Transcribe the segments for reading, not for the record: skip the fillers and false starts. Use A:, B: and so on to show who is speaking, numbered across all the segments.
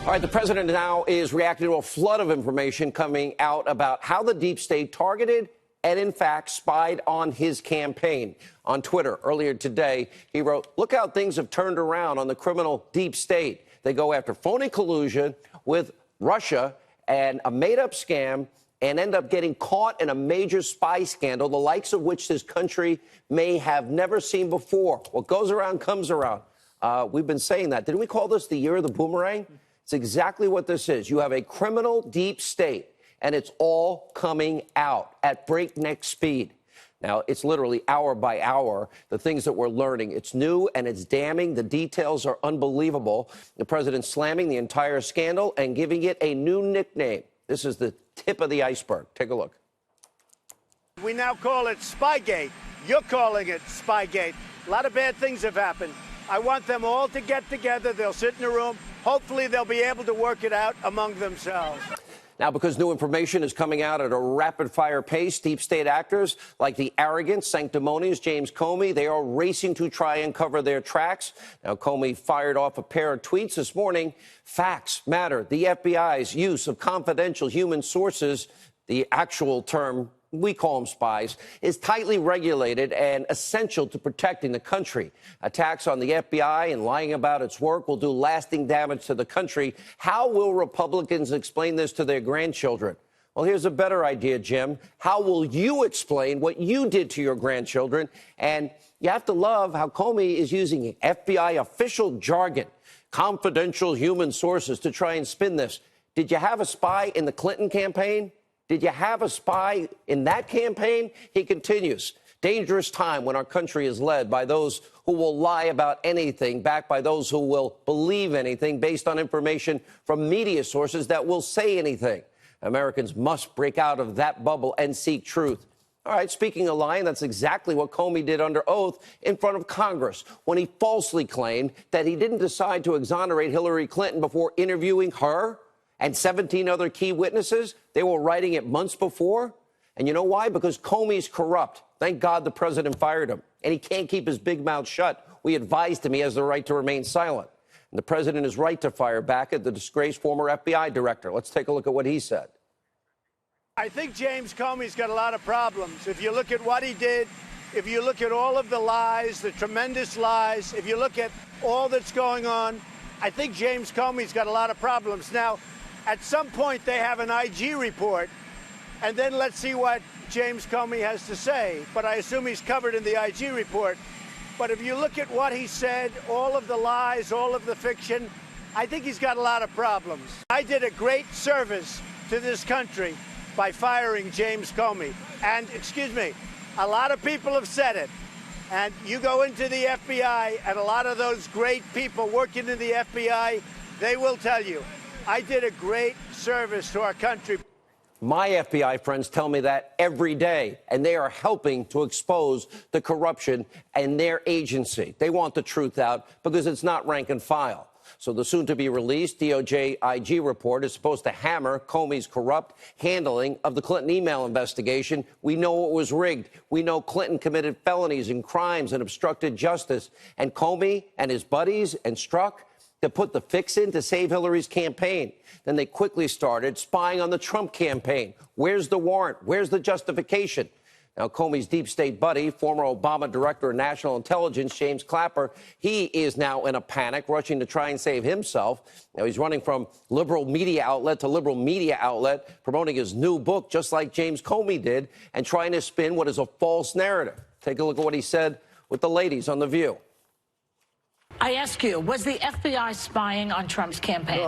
A: All right, the president now is reacting to a flood of information coming out about how the deep state targeted and, in fact, spied on his campaign. On Twitter earlier today, he wrote, "Look how things have turned around on the criminal deep state. They go after phony collusion with Russia and a made-up scam and end up getting caught in a major spy scandal, the likes of which this country may have never seen before. What goes around comes around." We've been saying that. Didn't we call this the year of the boomerang? It's exactly what this is. You have a criminal deep state, and it's all coming out at breakneck speed. Now, it's literally hour by hour, the things that we're learning. It's new and it's damning. The details are unbelievable. The president slamming the entire scandal and giving it a new nickname. This is the tip of the iceberg. Take a look.
B: We now call it Spygate. You're calling it Spygate. A lot of bad things have happened. I want them all to get together. They'll sit in a room. Hopefully, they'll be able to work it out among themselves.
A: Now, because new information is coming out at a rapid-fire pace, deep state actors like the arrogant, sanctimonious James Comey, they are racing to try and cover their tracks. Now, Comey fired off a pair of tweets this morning. Facts matter. The FBI's use of confidential human sources, the actual term, we call them spies, is tightly regulated and essential to protecting the country. Attacks on the FBI and lying about its work will do lasting damage to the country. How will Republicans explain this to their grandchildren? Well, here's a better idea, Jim. How will you explain what you did to your grandchildren? And you have to love how Comey is using FBI official jargon, confidential human sources, to try and spin this. Did you have a spy in the Clinton campaign? Did you have a spy in that campaign? He continues. Dangerous time when our country is led by those who will lie about anything, backed by those who will believe anything based on information from media sources that will say anything. Americans must break out of that bubble and seek truth. All right, speaking of lying, that's exactly what Comey did under oath in front of Congress when he falsely claimed that he didn't decide to exonerate Hillary Clinton before interviewing her and 17 other key witnesses. They were writing it months before. And you know why? Because Comey's corrupt. Thank God the president fired him. And he can't keep his big mouth shut. We advised him he has the right to remain silent. And the president is right to fire back at the disgraced former FBI director. Let's take a look at what he said.
B: I think James Comey's got a lot of problems. If you look at what he did, if you look at all of the lies, the tremendous lies, if you look at all that's going on, I think James Comey's got a lot of problems. Now, at some point, they have an IG report, and then let's see what James Comey has to say. But I assume he's covered in the IG report. But if you look at what he said, all of the lies, all of the fiction, I think he's got a lot of problems. I did a great service to this country by firing James Comey. And, excuse me, a lot of people have said it. And you go into the FBI, and a lot of those great people working in the FBI, they will tell you, I did a great service to our country.
A: My FBI friends tell me that every day, and they are helping to expose the corruption in their agency. They want the truth out because it's not rank and file. So the soon-to-be-released DOJ IG report is supposed to hammer Comey's corrupt handling of the Clinton email investigation. We know it was rigged. We know Clinton committed felonies and crimes and obstructed justice. And Comey and his buddies and Strzok to put the fix in to save Hillary's campaign. Then they quickly started spying on the Trump campaign. Where's the warrant? Where's the justification? Now, Comey's deep state buddy, former Obama Director of National Intelligence, James Clapper, he is now in a panic, rushing to try and save himself. Now, he's running from liberal media outlet to liberal media outlet, promoting his new book, just like James Comey did, and trying to spin what is a false narrative. Take a look at what he said with the ladies on The View.
C: I ask you, was the FBI spying on Trump's campaign?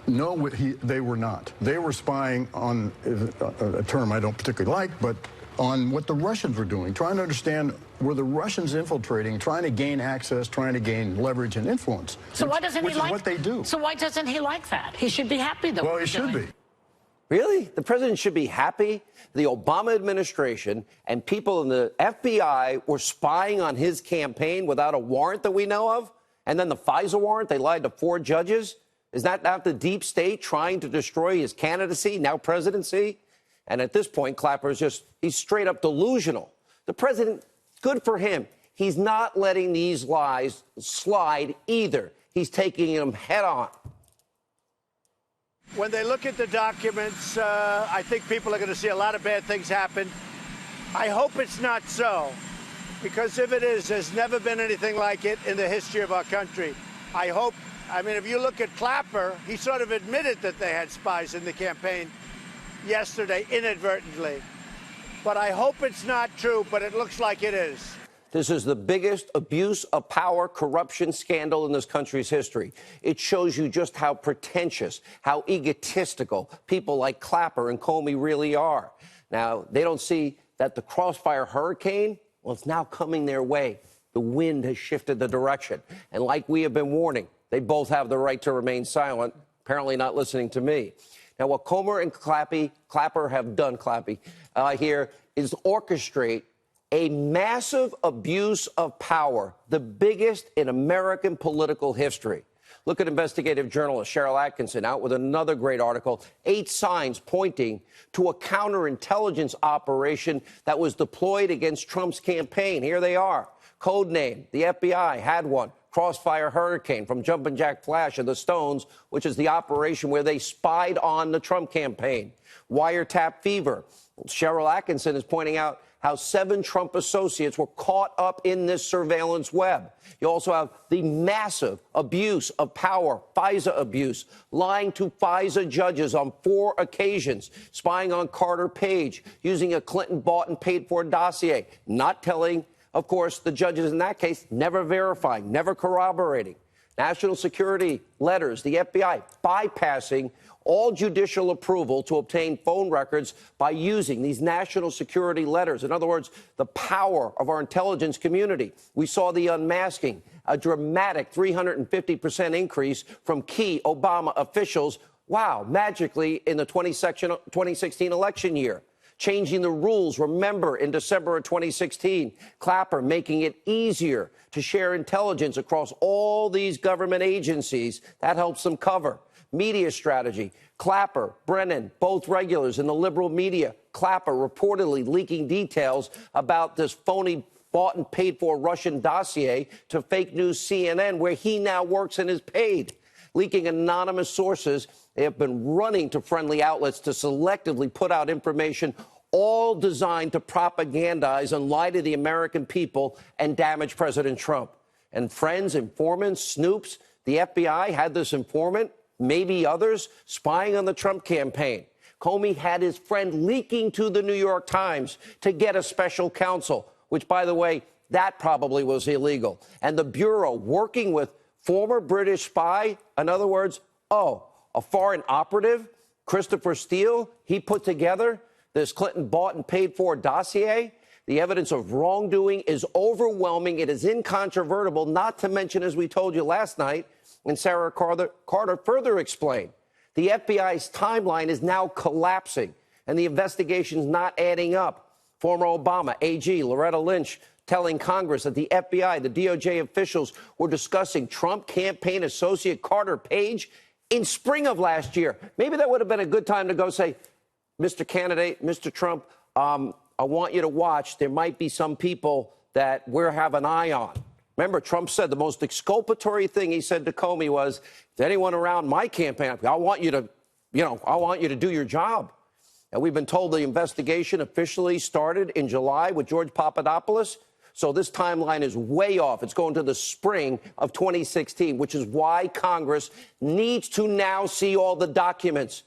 D: No, they were not. They were spying on a term I don't particularly like, but on what the Russians were doing, trying to understand, were the Russians infiltrating, trying to gain access, trying to gain leverage and influence.
C: So why doesn't he like?
D: Which is what they do.
C: So why doesn't he like that? He should be happy that.
D: Well, he should be.
A: Really? The president should be happy? The Obama administration and people in the FBI were spying on his campaign without a warrant that we know of? And then the FISA warrant, they lied to 4 judges? Is that not the deep state trying to destroy his candidacy, now presidency? And at this point, Clapper is he's straight up delusional. The president, good for him. He's not letting these lies slide either. He's taking them head on.
B: When they look at the documents, I think people are going to see a lot of bad things happen. I hope it's not so, because if it is, there's never been anything like it in the history of our country. I mean, if you look at Clapper, he sort of admitted that they had spies in the campaign yesterday, inadvertently. But I hope it's not true, but it looks like it is.
A: This is the biggest abuse of power corruption scandal in this country's history. It shows you just how pretentious, how egotistical people like Clapper and Comey really are. Now, they don't see that the Crossfire Hurricane, well, it's now coming their way. The wind has shifted the direction. And like we have been warning, they both have the right to remain silent, apparently not listening to me. Now, what Comey and Clapper have done, here is orchestrate a massive abuse of power, the biggest in American political history. Look at investigative journalist Cheryl Atkinson out with another great article, 8 signs pointing to a counterintelligence operation that was deployed against Trump's campaign. Here they are. Code name, the FBI had one. Crossfire Hurricane from Jumpin' Jack Flash and the Stones, which is the operation where they spied on the Trump campaign. Wiretap Fever. Cheryl Atkinson is pointing out how 7 Trump associates were caught up in this surveillance web. You also have the massive abuse of power, FISA abuse, lying to FISA judges on 4 occasions, spying on Carter Page, using a Clinton bought and paid for dossier, not telling, of course, the judges in that case, never verifying, never corroborating. National security letters, the FBI bypassing all judicial approval to obtain phone records by using these national security letters. In other words, the power of our intelligence community. We saw the unmasking, a dramatic 350% increase from key Obama officials, wow, magically in the 2016 election year. Changing the rules, remember, in December of 2016, Clapper making it easier to share intelligence across all these government agencies. That helps them cover. Media strategy, Clapper, Brennan, both regulars in the liberal media. Clapper reportedly leaking details about this phony bought and paid for Russian dossier to fake news CNN, where he now works and is paid. Leaking anonymous sources. They have been running to friendly outlets to selectively put out information, all designed to propagandize and lie to the American people and damage President Trump. And friends, informants, snoops, the FBI had this informant, maybe others, spying on the Trump campaign. Comey had his friend leaking to the New York Times to get a special counsel, which, by the way, that probably was illegal. And the Bureau working with former British spy, in other words, a foreign operative, Christopher Steele, he put together this Clinton bought and paid for dossier. The evidence of wrongdoing is overwhelming. It is incontrovertible, not to mention, as we told you last night, and Sarah Carter further explained, the FBI's timeline is now collapsing, and the investigation's not adding up. Former Obama AG Loretta Lynch telling Congress that the FBI, the DOJ officials were discussing Trump campaign associate Carter Page in spring of last year. Maybe that would have been a good time to go say, Mr. Candidate, Mr. Trump, I want you to watch. There might be some people that we have an eye on. Remember, Trump said the most exculpatory thing he said to Comey was, if anyone around my campaign, I want you to do your job. And we've been told the investigation officially started in July with George Papadopoulos. So this timeline is way off. It's going to the spring of 2016, which is why Congress needs to now see all the documents.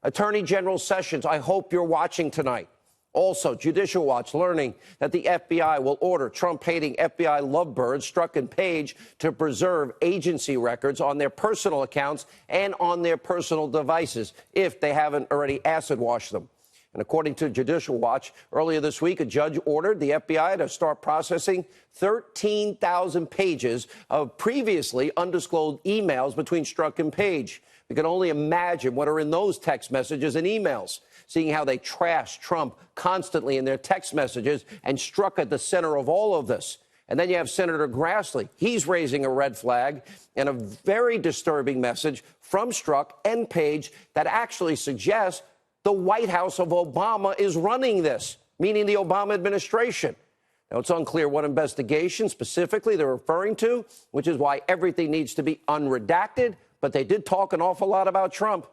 A: Attorney General Sessions, I hope you're watching tonight. Also, Judicial Watch learning that the FBI will order Trump-hating FBI lovebirds Strzok and Page to preserve agency records on their personal accounts and on their personal devices if they haven't already acid-washed them. And according to Judicial Watch, earlier this week, a judge ordered the FBI to start processing 13,000 pages of previously undisclosed emails between Strzok and Page. We can only imagine what are in those text messages and emails, seeing how they trash Trump constantly in their text messages, and Strzok at the center of all of this. And then you have Senator Grassley. He's raising a red flag and a very disturbing message from Strzok and Page that actually suggests the White House of Obama is running this, meaning the Obama administration. Now, it's unclear what investigation specifically they're referring to, which is why everything needs to be unredacted. But they did talk an awful lot about Trump.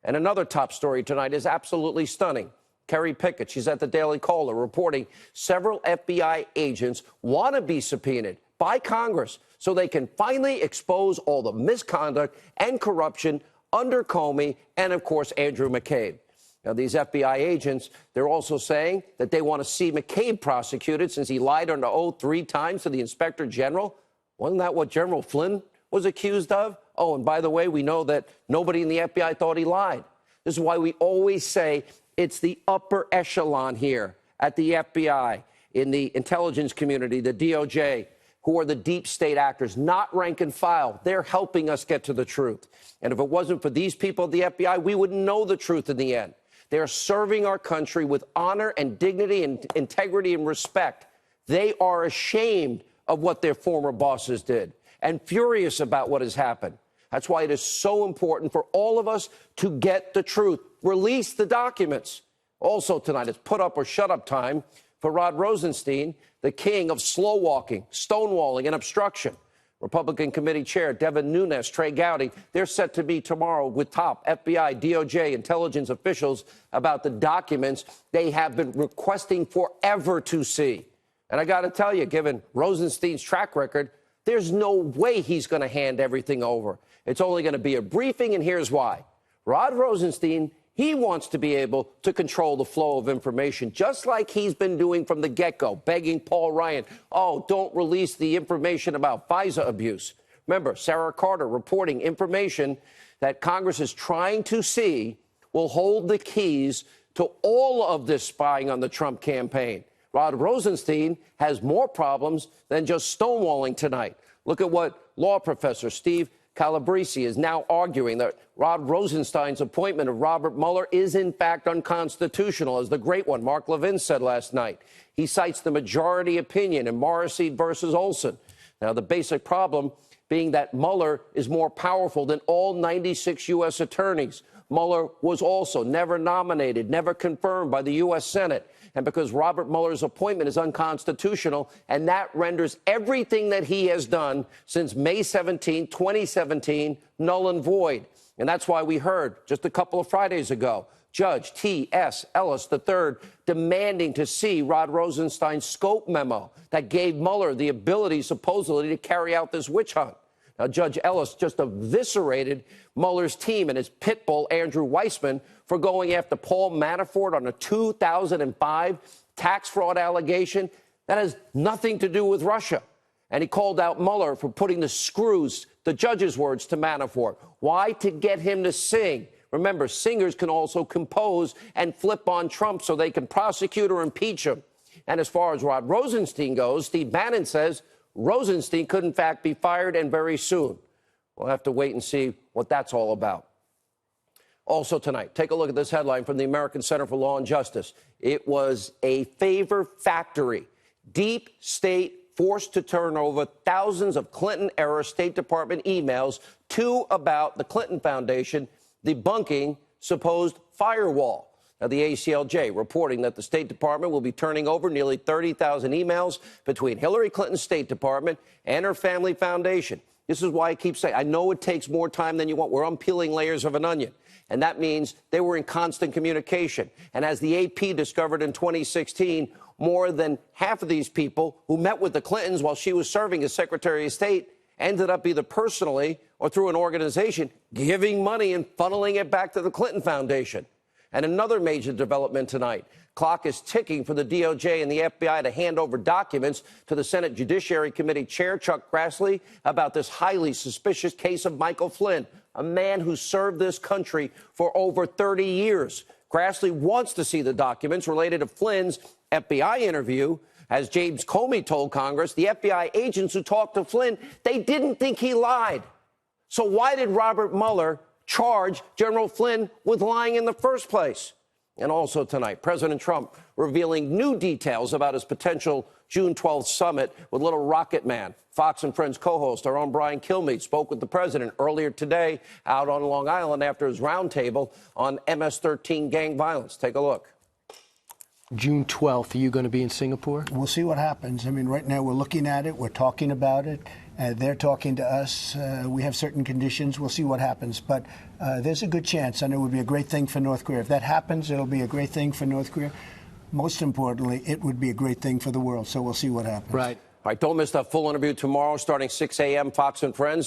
A: And another top story tonight is absolutely stunning. Kerry Pickett, she's at the Daily Caller, reporting several FBI agents want to be subpoenaed by Congress so they can finally expose all the misconduct and corruption under Comey and, of course, Andrew McCabe. Now, these FBI agents, they're also saying that they want to see McCabe prosecuted since he lied under oath 3 times to the Inspector General. Wasn't that what General Flynn was accused of? Oh, and by the way, we know that nobody in the FBI thought he lied. This is why we always say it's the upper echelon here at the FBI, in the intelligence community, the DOJ, who are the deep state actors, not rank and file. They're helping us get to the truth. And if it wasn't for these people at the FBI, we wouldn't know the truth in the end. They are serving our country with honor and dignity and integrity and respect. They are ashamed of what their former bosses did and furious about what has happened. That's why it is so important for all of us to get the truth. Release the documents. Also tonight, it's put up or shut up time for Rod Rosenstein, the king of slow walking, stonewalling, and obstruction. Republican Committee Chair Devin Nunes, Trey Gowdy, they're set to meet tomorrow with top FBI, DOJ, intelligence officials about the documents they have been requesting forever to see. And I got to tell you, given Rosenstein's track record, there's no way he's going to hand everything over. It's only going to be a briefing, and here's why. Rod Rosenstein, he wants to be able to control the flow of information, just like he's been doing from the get-go, begging Paul Ryan, oh, don't release the information about FISA abuse. Remember, Sarah Carter reporting information that Congress is trying to see will hold the keys to all of this spying on the Trump campaign. Rod Rosenstein has more problems than just stonewalling tonight. Look at what law professor Steve Calabresi is now arguing, that Rod Rosenstein's appointment of Robert Mueller is, in fact, unconstitutional, as the great one, Mark Levin, said last night. He cites the majority opinion in Morrissey versus Olson. Now, the basic problem being that Mueller is more powerful than all 96 U.S. attorneys. Mueller was also never nominated, never confirmed by the U.S. Senate. And because Robert Mueller's appointment is unconstitutional, and that renders everything that he has done since May 17, 2017, null and void. And that's why we heard just a couple of Fridays ago, Judge T.S. Ellis III demanding to see Rod Rosenstein's scope memo that gave Mueller the ability, supposedly, to carry out this witch hunt. Now, Judge Ellis just eviscerated Mueller's team and his pit bull, Andrew Weissman, for going after Paul Manafort on a 2005 tax fraud allegation that has nothing to do with Russia. And he called out Mueller for putting the screws, the judge's words, to Manafort. Why? To get him to sing. Remember, singers can also compose and flip on Trump so they can prosecute or impeach him. And as far as Rod Rosenstein goes, Steve Bannon says Rosenstein could, in fact, be fired, and very soon. We'll have to wait and see what that's all about. Also tonight, take a look at this headline from the American Center for Law and Justice. It was a favor factory. Deep state forced to turn over thousands of Clinton-era State Department emails to about the Clinton Foundation debunking supposed firewall. Now, the ACLJ reporting that the State Department will be turning over nearly 30,000 emails between Hillary Clinton's State Department and her family foundation. This is why I keep saying, I know it takes more time than you want. We're unpeeling layers of an onion. And that means they were in constant communication. And as the AP discovered in 2016, more than half of these people who met with the Clintons while she was serving as Secretary of State ended up either personally or through an organization giving money and funneling it back to the Clinton Foundation. And another major development tonight. Clock is ticking for the DOJ and the FBI to hand over documents to the Senate Judiciary Committee Chair Chuck Grassley about this highly suspicious case of Michael Flynn, a man who served this country for over 30 years. Grassley wants to see the documents related to Flynn's FBI interview. As James Comey told Congress, the FBI agents who talked to Flynn, they didn't think he lied. So why did Robert Mueller charge General Flynn with lying in the first place? And also tonight, President Trump revealing new details about his potential June 12th summit with Little Rocket Man. Fox and Friends co-host, our own Brian Kilmeade, spoke with the president earlier today out on Long Island after his roundtable on MS-13 gang violence. Take a look.
E: June 12th, are you going to be in Singapore?
F: We'll see what happens. I mean, right now we're looking at it. We're talking about it.
B: They're talking to us. We have certain conditions. We'll see what happens. But there's a good chance, and it would be a great thing for North Korea. If that happens, it'll be a great thing for North Korea. Most importantly, it would be a great thing for the world. So we'll see what happens.
A: Right. All right, don't miss that full interview tomorrow starting 6 a.m. Fox and Friends.